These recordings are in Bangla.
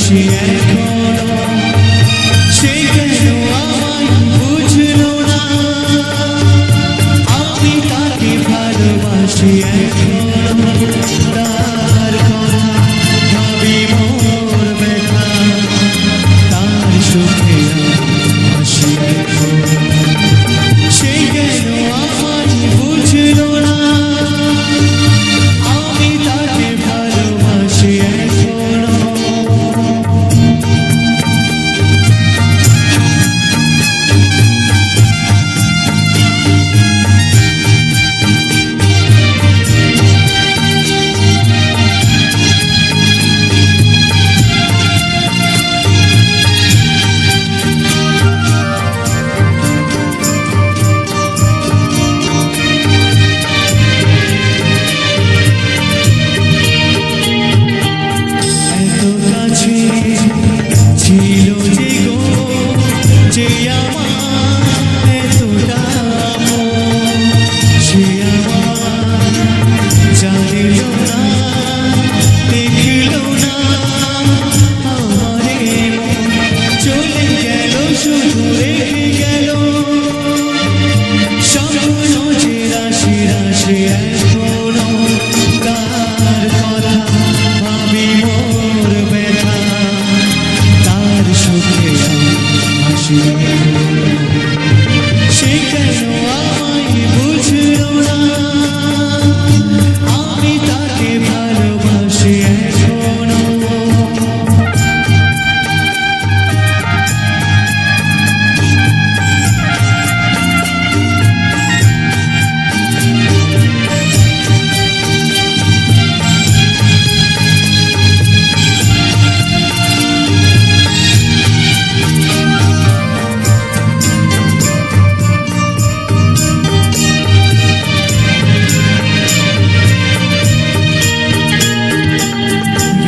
ভালোবাসি এখনো, সে কেন আমায় বুঝলো না, আমি তাকে ভালোবাসি এখনো, তার কথা ভাবি মোর ব্যথা, তার সুখে হাসি এখনো, সে কেন আমায় বুঝলো না, আমি তাকে ভালোবাসি এখনো। ছিল যে গো যে আমার এতটা মন, সে আমার জানিল না দেখল না, আমারে মন চলে গেল শুধু রেখে গেল, স্বপ্ন যে রাশি রাশি এখনো, তার কথা ভাবি মোর ব্যথা, তার সুখে হাসি এখনো, সে কেন আমায় বুঝলো না, আমি তাকে ভালোবাসি এখনো।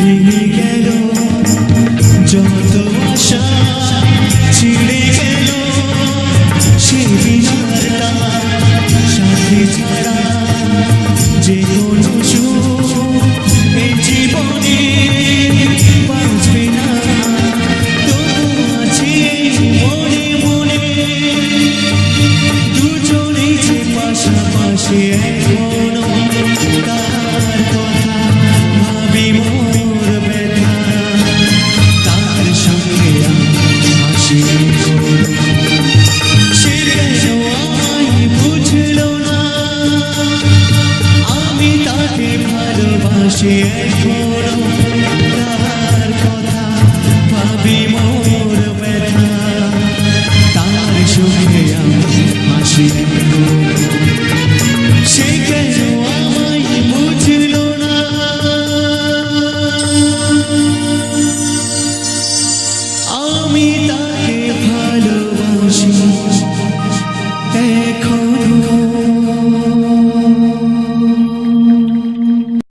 ভেঙে গেল যত আশা, ছিঁড়ে গেল সে বিনারটা, সাথী ছাড়া যে কোনো সুখ এই জীবনে বাঁচবে না, তবু আছে মনে মনে দুজনেই যে পাশাপাশি এখনো, তার কথা ভাবি মোর ব্যথা, তার সঙ্গে হাসি এখনো, সে কেন আমায় বুঝলো না, আমি তাকে ভালোবাসি।